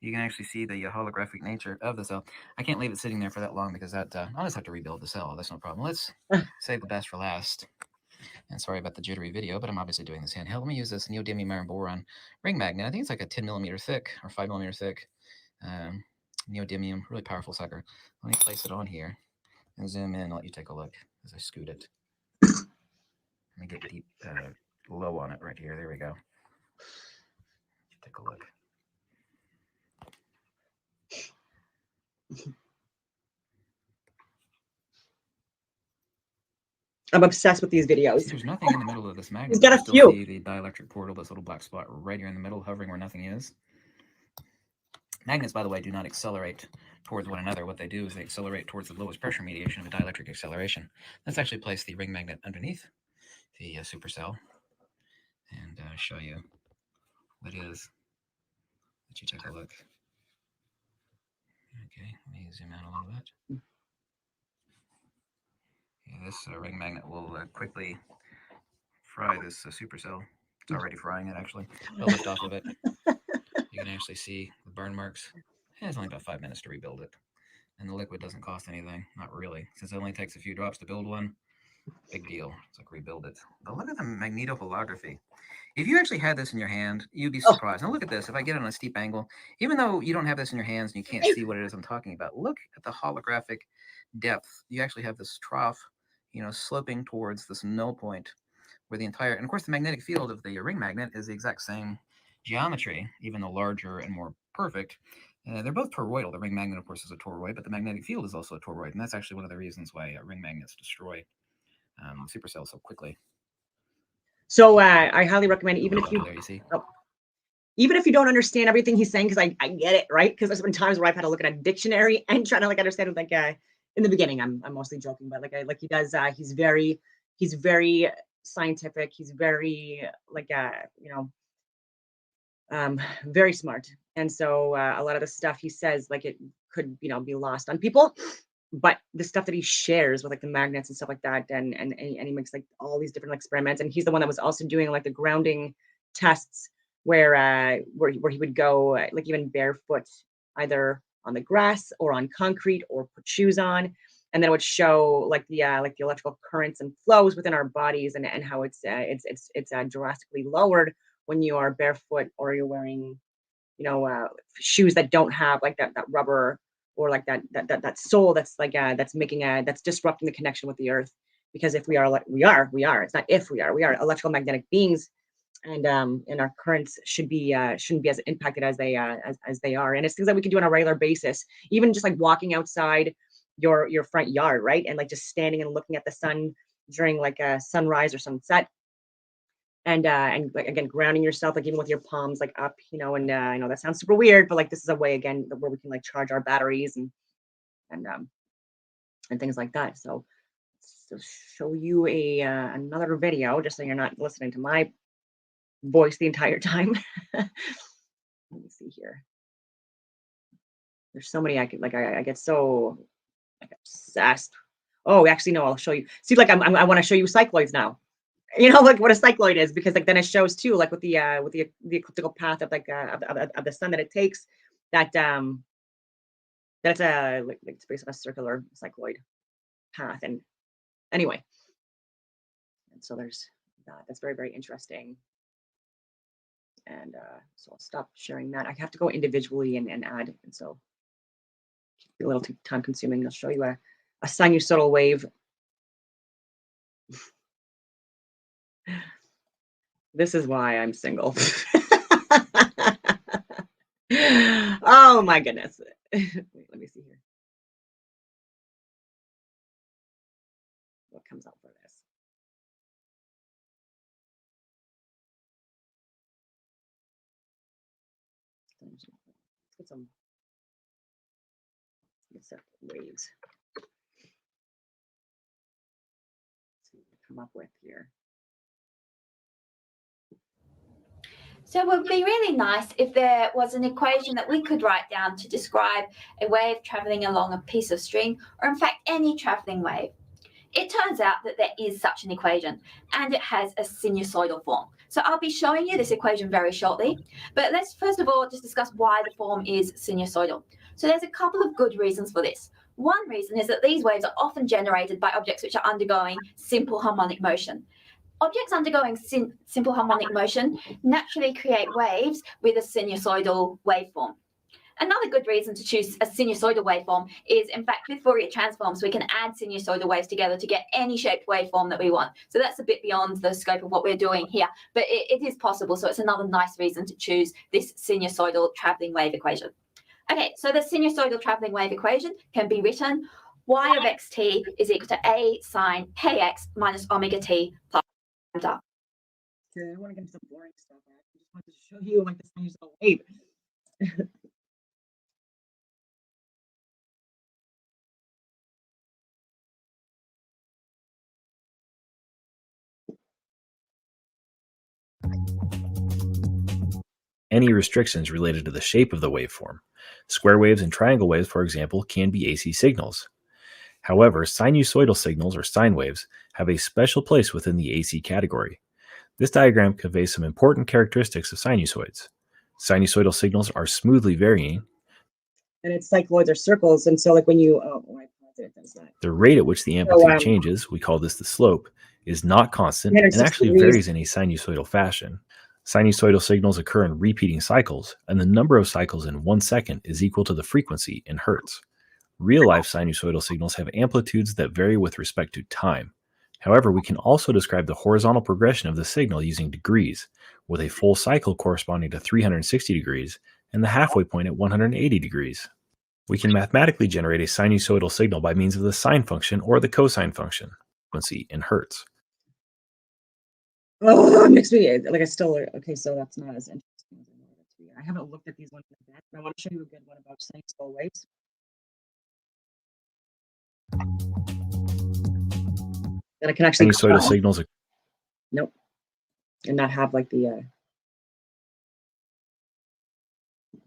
the holographic nature of the cell. I can't leave it sitting there for that long because that I'll just have to rebuild the cell. That's no problem. Let's save the best for last. And sorry about the jittery video, but I'm obviously doing this handheld. Let me use this neodymium iron boron ring magnet. I think it's like a 10 millimeter thick or 5 millimeter thick neodymium, really powerful sucker. Let me place it on here and zoom in and let you take a look as I scoot it. Let me get deep low on it right here. There we go. Take a look. I'm obsessed with these videos. See, there's nothing in the middle of this magnet. He's got a still few. See the dielectric portal, this little black spot right here in the middle, hovering where nothing is. Magnets, by the way, do not accelerate towards one another. What they do is they accelerate towards the lowest pressure mediation of a dielectric acceleration. Let's actually place the ring magnet underneath the supercell and show you what it is. Let you take a look. Okay, let me zoom out a little bit. Yeah, this ring magnet will quickly fry this supercell. It's already frying it, actually. I'll lift off of it. You can actually see the burn marks. It's only about 5 minutes to rebuild it. And the liquid doesn't cost anything. Not really. Since it only takes a few drops to build one, big deal. It's like rebuild it. But look at the magnetoholography. If you actually had this in your hand, you'd be surprised. Now look at this. If I get it on a steep angle, even though you don't have this in your hands and you can't see what it is I'm talking about, look at the holographic depth. You actually have this trough, sloping towards this null point where the entire, and of course the magnetic field of the ring magnet is the exact same geometry, even though larger and more perfect. They're both toroidal. The ring magnet, of course, is a toroid, but the magnetic field is also a toroid, and that's actually one of the reasons why ring magnets destroy supercells so quickly. So I highly recommend, even if there you see. Even if you don't understand everything he's saying, because I get it, right? Because there's been times where I've had to look at a dictionary and try to understand it. Like in the beginning, I'm mostly joking, but like he does. He's very scientific. He's very very smart. And so a lot of the stuff he says, like, it could be lost on people. But the stuff that he shares with like the magnets and stuff like that, and he makes like all these different experiments. And he's the one that was also doing like the grounding tests where he would go like even barefoot, either on the grass or on concrete, or put shoes on, and then it would show like the electrical currents and flows within our bodies, and how it's drastically lowered when you are barefoot or you're wearing shoes that don't have like that rubber, or like that sole that's like that's making that's disrupting the connection with the earth. Because if we are like we are, it's not if we are electrical magnetic beings, and our currents shouldn't be as impacted as as they are. And it's things that we can do on a regular basis, even just like walking outside your front yard, right? And like just standing and looking at the sun during like a sunrise or sunset, and like again grounding yourself, like even with your palms like up, and I know that sounds super weird, but like this is a way again where we can like charge our batteries and um and things like that. So show you a another video, just so you're not listening to my voice the entire time. Let me see here. There's so many I could like. I get so like obsessed. Oh, actually, no. I'll show you. See, like I want to show you cycloids now. Like what a cycloid is, because like then it shows too, like with the ecliptical path of like of the sun that it takes, that that's a like it's based on a circular cycloid path. And anyway, and so there's that. That's very, very interesting. And so I'll stop sharing that. I have to go individually and add, and so it'll be a little too time consuming. I'll show you a sinusoidal wave. This is why I'm single. Oh my goodness. Wait, let me see here. What comes up for this? Let's get some waves. Let's see what we come up with here. So it would be really nice if there was an equation that we could write down to describe a wave traveling along a piece of string, or in fact any traveling wave. It turns out that there is such an equation, and it has a sinusoidal form. So I'll be showing you this equation very shortly, but let's first of all just discuss why the form is sinusoidal. So there's a couple of good reasons for this. One reason is that these waves are often generated by objects which are undergoing simple harmonic motion. Objects undergoing simple harmonic motion naturally create waves with a sinusoidal waveform. Another good reason to choose a sinusoidal waveform is, in fact, with Fourier transforms, we can add sinusoidal waves together to get any shaped waveform that we want. So that's a bit beyond the scope of what we're doing here, but it is possible. So it's another nice reason to choose this sinusoidal traveling wave equation. Okay, so the sinusoidal traveling wave equation can be written y of xt is equal to a sine kx minus omega t plus lambda. Okay, I don't want to get into some boring stuff. I just wanted to show you like the sinusoidal wave. Any restrictions related to the shape of the waveform. Square waves and triangle waves, for example, can be AC signals. However, sinusoidal signals, or sine waves, have a special place within the AC category. This diagram conveys some important characteristics of sinusoids. Sinusoidal signals are smoothly varying. And it's cycloids or circles, and so like when you the rate at which the amplitude changes, we call this the slope, is not constant and actually varies in a sinusoidal fashion. Sinusoidal signals occur in repeating cycles, and the number of cycles in 1 second is equal to the frequency in hertz. Real-life sinusoidal signals have amplitudes that vary with respect to time. However, we can also describe the horizontal progression of the signal using degrees, with a full cycle corresponding to 360 degrees and the halfway point at 180 degrees. We can mathematically generate a sinusoidal signal by means of the sine function or the cosine function, frequency in hertz. Oh, it makes me like I still okay. So that's not as interesting as I wanted it to be. I haven't looked at these ones in advance, but I want to show you a good one about sinusoidal waves. That I can actually sinusoidal signals. Nope, and not have like the.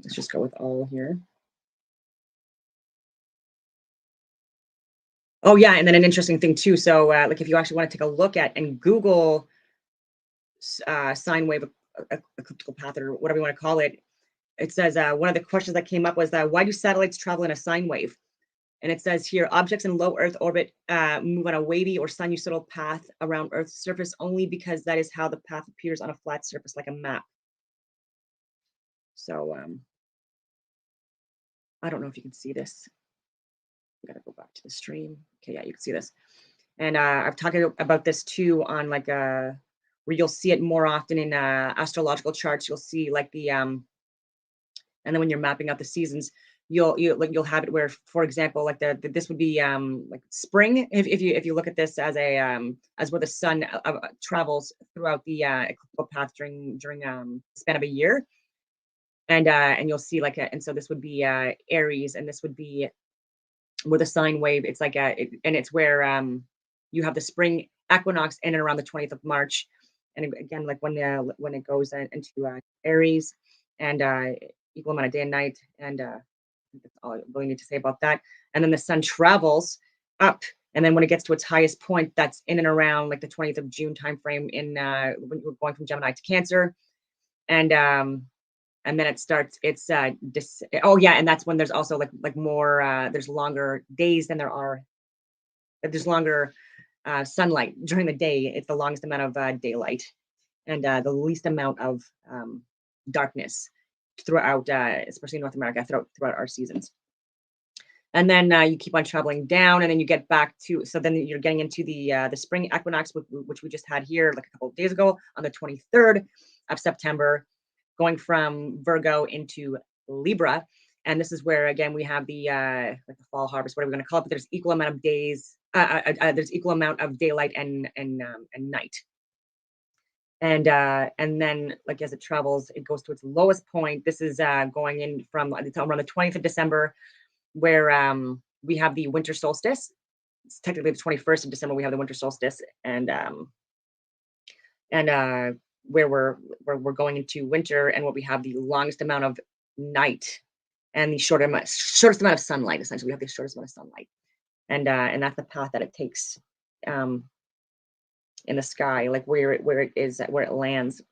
Let's just go with all here. Oh yeah, and then an interesting thing too. So like if you actually want to take a look at and Google sine wave ecliptical path or whatever you want to call it, it says one of the questions that came up was why do satellites travel in a sine wave? And it says here, objects in low Earth orbit move on a wavy or sinusoidal path around Earth's surface only because that is how the path appears on a flat surface like a map. So I don't know if you can see this. I gotta go back to the stream. Okay, yeah, you can see this. And I've talked about this too on like where you'll see it more often in astrological charts. You'll see like the and then when you're mapping out the seasons, you'll have it where, for example, like this would be like spring if you look at this as a as where the sun travels throughout the ecliptical path during the span of a year. And you'll see like and so this would be Aries, and this would be where the sine wave, it's like and it's where you have the spring equinox in and around the 20th of March. And again, like when it goes into Aries, and equal amount of day and night. And that's all I really need to say about that. And then the sun travels up, and then when it gets to its highest point, that's in and around like the 20th of June timeframe in when you're going from Gemini to Cancer. And then it starts, it's oh yeah, and that's when there's also like more there's longer days than there's longer sunlight during the day. It's the longest amount of daylight, and the least amount of darkness throughout, especially in North America, throughout our seasons. And then you keep on traveling down, and then you get back to, so then you're getting into the spring equinox, which we just had here like a couple of days ago on the 23rd of September, going from Virgo into Libra. And this is where, again, we have the like the fall harvest, whatever we're going to call it, but there's equal amount of days, there's equal amount of daylight and night. And then, like, as it travels, it goes to its lowest point. This is going in from around the 20th of December, where we have the winter solstice. It's technically the 21st of December. We have the winter solstice, and where we're going into winter, and what we have the longest amount of night and the shortest amount of sunlight. Essentially, we have the shortest amount of sunlight, and that's the path that it takes in the sky, like where it lands,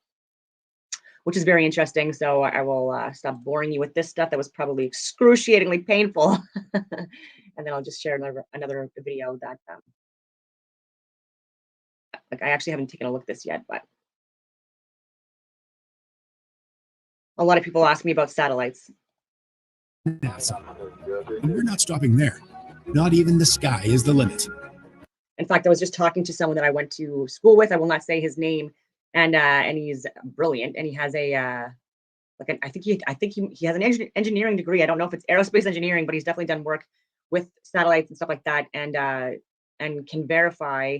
which is very interesting. So I will stop boring you with this stuff that was probably excruciatingly painful, and then I'll just share another video that like I actually haven't taken a look at this yet, but a lot of people ask me about satellites. NASA. And we're not stopping there. Not even the sky is the limit. In fact, I was just talking to someone that I went to school with. I will not say his name, and he's brilliant, and he has a like I think he has an engineering degree. I don't know if it's aerospace engineering, but he's definitely done work with satellites and stuff like that, and can verify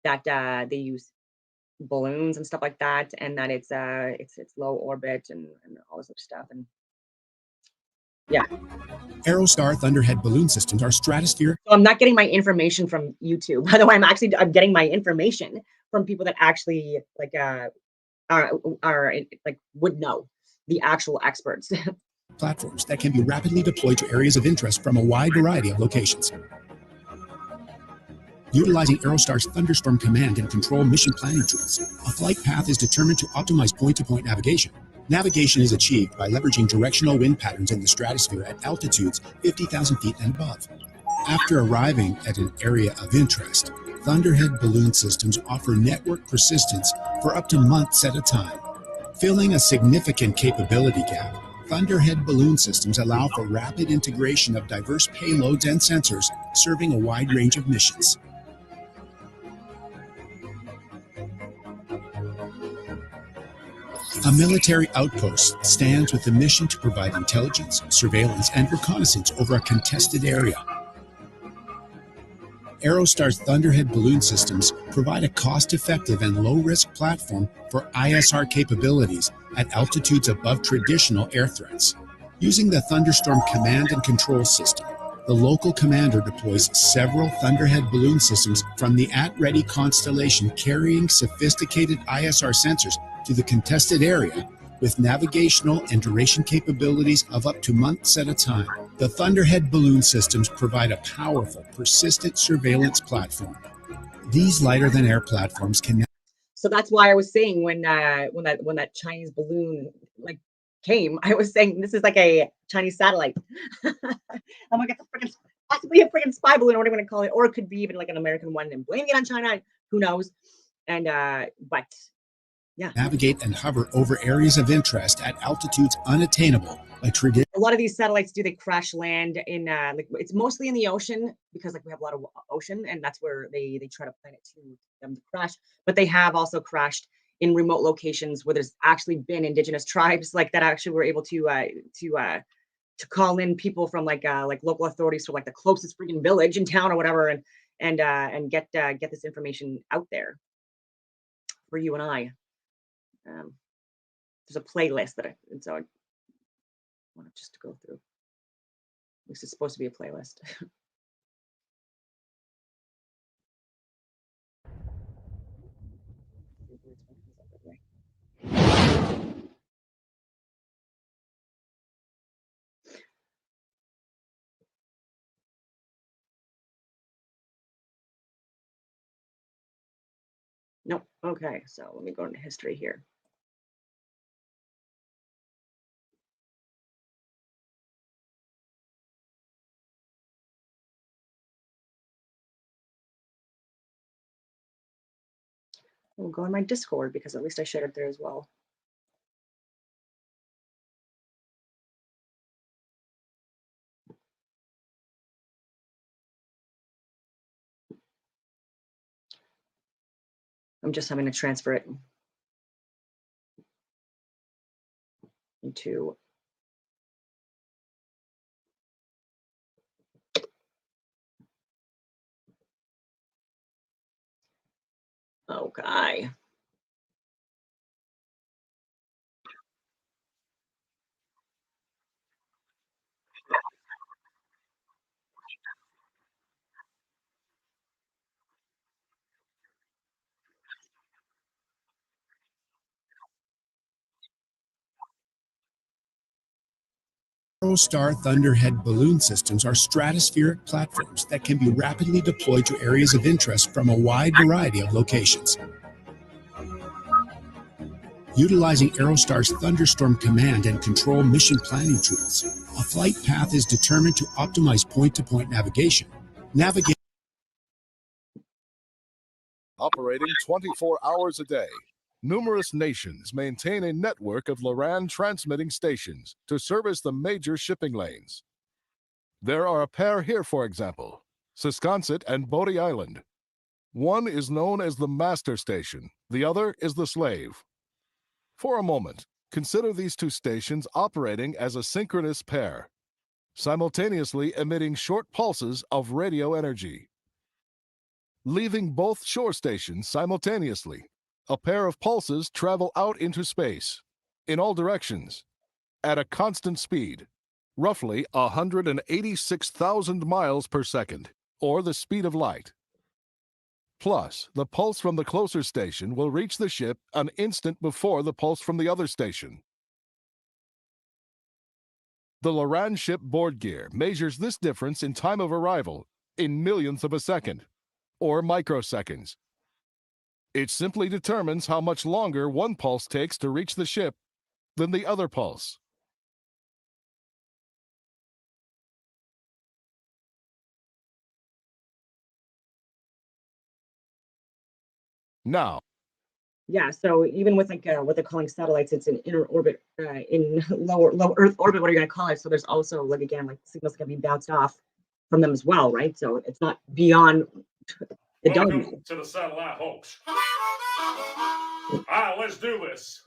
that they use balloons and stuff like that, and that it's low orbit and all this other stuff. And yeah, Aerostar Thunderhead balloon systems are stratospheric. So I'm not getting my information from YouTube. By the way, I'm getting my information from people that actually like are like would know, the actual experts. Platforms that can be rapidly deployed to areas of interest from a wide variety of locations. Utilizing Aerostar's Thunderstorm command and control mission planning tools, a flight path is determined to optimize point-to-point navigation. Navigation is achieved by leveraging directional wind patterns in the stratosphere at altitudes 50,000 feet and above. After arriving at an area of interest, Thunderhead balloon systems offer network persistence for up to months at a time. Filling a significant capability gap, Thunderhead balloon systems allow for rapid integration of diverse payloads and sensors, serving a wide range of missions. A military outpost stands with the mission to provide intelligence, surveillance, and reconnaissance over a contested area. Aerostar's Thunderhead balloon systems provide a cost-effective and low-risk platform for ISR capabilities at altitudes above traditional air threats. Using the Thunderstorm command and control system, the local commander deploys several Thunderhead balloon systems from the At-Ready constellation, carrying sophisticated ISR sensors to the contested area with navigational and duration capabilities of up to months at a time. The Thunderhead balloon systems provide a powerful, persistent surveillance platform. These lighter-than-air platforms can... So that's why I was saying when that Chinese balloon like came, I was saying this is like a Chinese satellite. I'm like, it's possibly a freaking spy balloon, or whatever you want to call it, or it could be even like an American one and blaming it on China. Who knows? And but navigate and hover over areas of interest at altitudes unattainable by traditional. A lot of these satellites they crash land in like it's mostly in the ocean because like we have a lot of ocean and that's where they try to plan it to them to crash. But they have also crashed in remote locations where there's actually been indigenous tribes like that actually were able to call in people from like local authorities from like the closest freaking village in town or whatever and get this information out there for you and I. There's a playlist and so I want to just go through. At least it's supposed to be a playlist. Nope. Okay, so let me go into history here. We'll go on my Discord because at least I shared it there as well. I'm just having to transfer it into okay. Aerostar Thunderhead balloon systems are stratospheric platforms that can be rapidly deployed to areas of interest from a wide variety of locations. Utilizing Aerostar's Thunderstorm command and control mission planning tools, a flight path is determined to optimize point-to-point navigation. Operating 24 hours a day, numerous nations maintain a network of Loran transmitting stations to service the major shipping lanes. There are a pair here, for example, Sisconsit and Bodie Island. One is known as the master station, the other is the slave. For a moment, consider these two stations operating as a synchronous pair, simultaneously emitting short pulses of radio energy. Leaving both shore stations simultaneously, a pair of pulses travel out into space, in all directions, at a constant speed, roughly 186,000 miles per second, or the speed of light. Plus, the pulse from the closer station will reach the ship an instant before the pulse from the other station. The Loran ship board gear measures this difference in time of arrival in millionths of a second, or microseconds. It simply determines how much longer one pulse takes to reach the ship than the other pulse. Now, yeah, so even with like what they're calling satellites, it's an inner orbit, in low Earth orbit, what are you going to call it? So there's also like again like signals can be bounced off from them as well, right? So it's not beyond the dome. Welcome to the satellite hoax. All right, let's do this.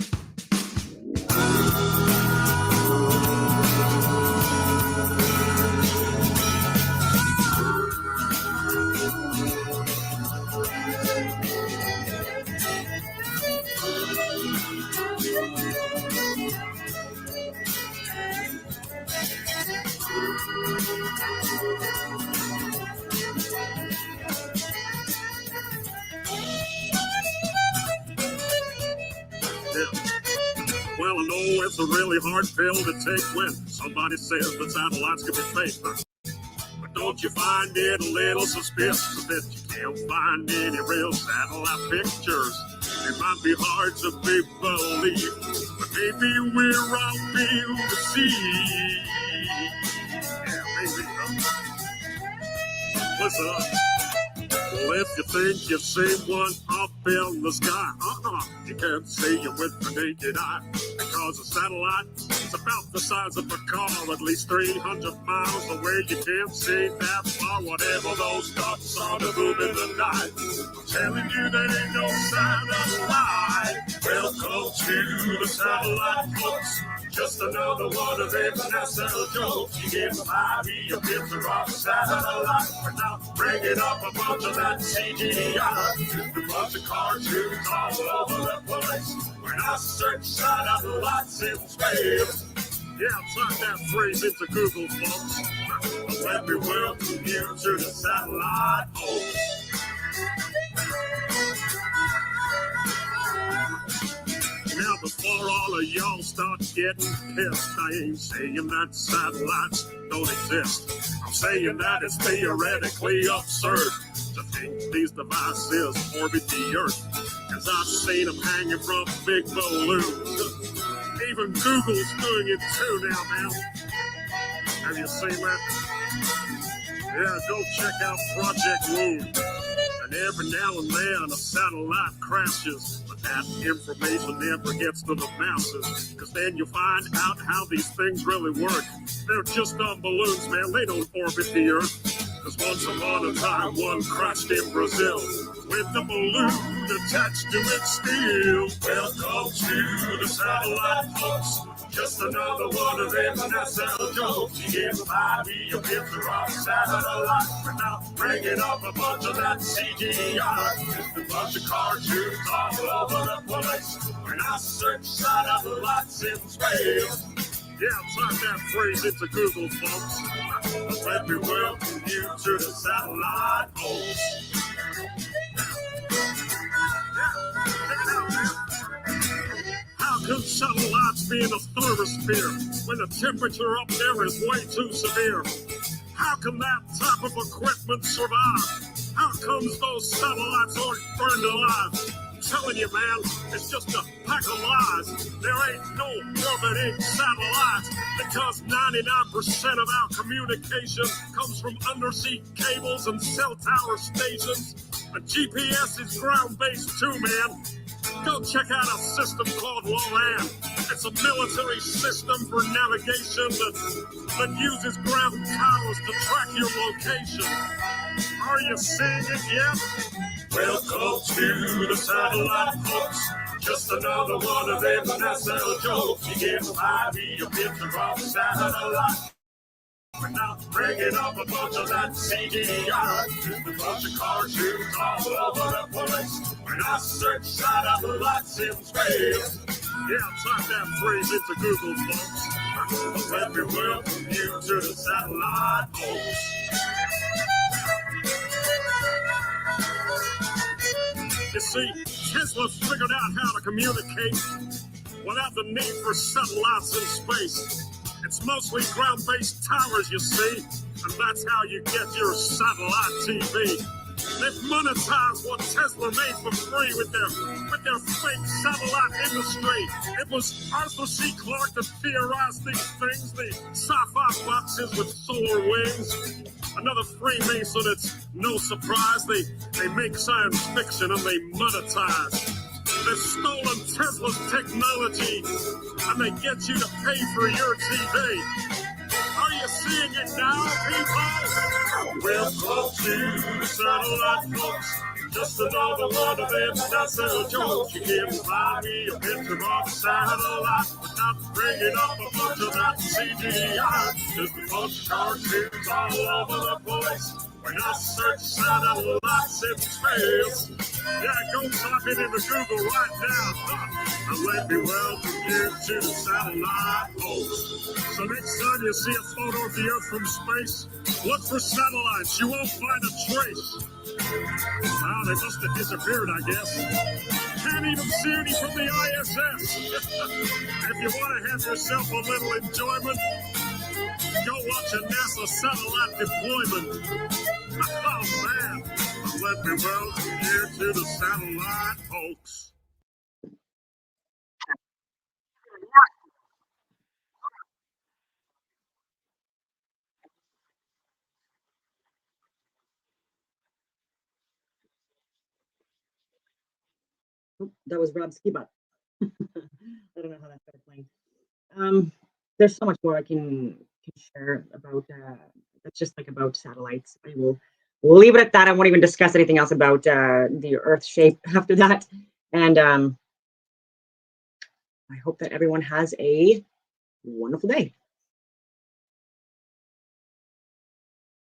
Well, I know it's a really hard pill to take when somebody says that satellites can be fake. But don't you find it a little suspicious that you can't find any real satellite pictures? It might be hard to believe, but maybe we're all being deceived. Yeah, maybe. What's up? Well, if you think you've seen one up in the sky, you can't see it with the naked eye. Because a satellite is about the size of a car, at least 300 miles away. You can't see that far, whatever those dots are to move in the night. I'm telling you, there ain't no satellite. Welcome to the satellite, folks. Just another one of them NASA jokes. You get 5E, a picture of a satellite. We're not bringing up a bunch of that CGI. Just a bunch of cartoons all over the place. When I search satellites in space. Yeah, type that phrase into Google, folks. Let me welcome you to the satellite, folks. Now, before all of y'all start getting pissed, I ain't saying that satellites don't exist. I'm saying that it's theoretically absurd to think these devices orbit the Earth. Cause I've seen them hanging from big balloons. Even Google's doing it too now, man. Have you seen that? Yeah, go check out Project Moon. And every now and then a satellite crashes, but that information never gets to the masses. Cause then you find out how these things really work. They're just on balloons, man. They don't orbit the Earth. Cause once upon a time, one crashed in Brazil with the balloon attached to it still. Welcome to the satellite, folks. Just another one of them NASA jokes. You get 5E, a picture of a satellite. We're not bringing up a bunch of that CGI. Just a bunch of cartoons all over the place. When I search satellites in space. Yeah, type that phrase into Google, folks. Let me welcome you to the satellite, folks. How could satellites be in the thermosphere when the temperature up there is way too severe? How can that type of equipment survive? How comes those satellites aren't burned alive? I'm telling you, man, it's just a pack of lies. There ain't no orbiting satellites because 99% of our communication comes from undersea cables and cell tower stations. A GPS is ground-based too, man. Go check out a system called LORAN. It's a military system for navigation that uses ground towers to track your location. Are you seeing it yet? Welcome to the satellite, folks. Just another one of them NASA jokes. You get 5E, a picture of a satellite. We're not bringing up a bunch of that CGI. Just a bunch of cartoons all over the place. When I search satellites in space. Yeah, type that phrase into Google, folks. Let me welcome you to the satellite, folks. You see, Tesla figured out how to communicate without the need for satellites in space. It's mostly ground-based towers, you see, and that's how you get your satellite TV. They've monetized what Tesla made for free with their fake satellite industry. It was Arthur C. Clarke that theorized these things, the sci-fi boxes with solar wings. Another Freemason, it's no surprise. They make science fiction and they monetize. They've stolen Tesla's technology, and they get you to pay for your TV. Are you seeing it now, people? Welcome to the satellite, folks. Just another one of them NASA jokes. You give 5E, a picture of a satellite. We're not bringing up a bunch of that CGI. Just a bunch of cartoons all over the place. When I search satellites in space. Yeah, go type it into Google right now. And let me welcome you to the satellite, folks. So next time you see a photo of the Earth from space, look for satellites. You won't find a trace. Wow, they must have disappeared, I guess. Can't even see any from the ISS. If you want to have yourself a little enjoyment, go watch a NASA satellite deployment. Oh, man. Let me welcome you to the satellite, folks. that was Rob Ski Butt. I don't know how that started playing. There's so much more I can share about that's just like about satellites. I will leave it at that. I won't even discuss anything else about the Earth shape after that. And I hope that everyone has a wonderful day.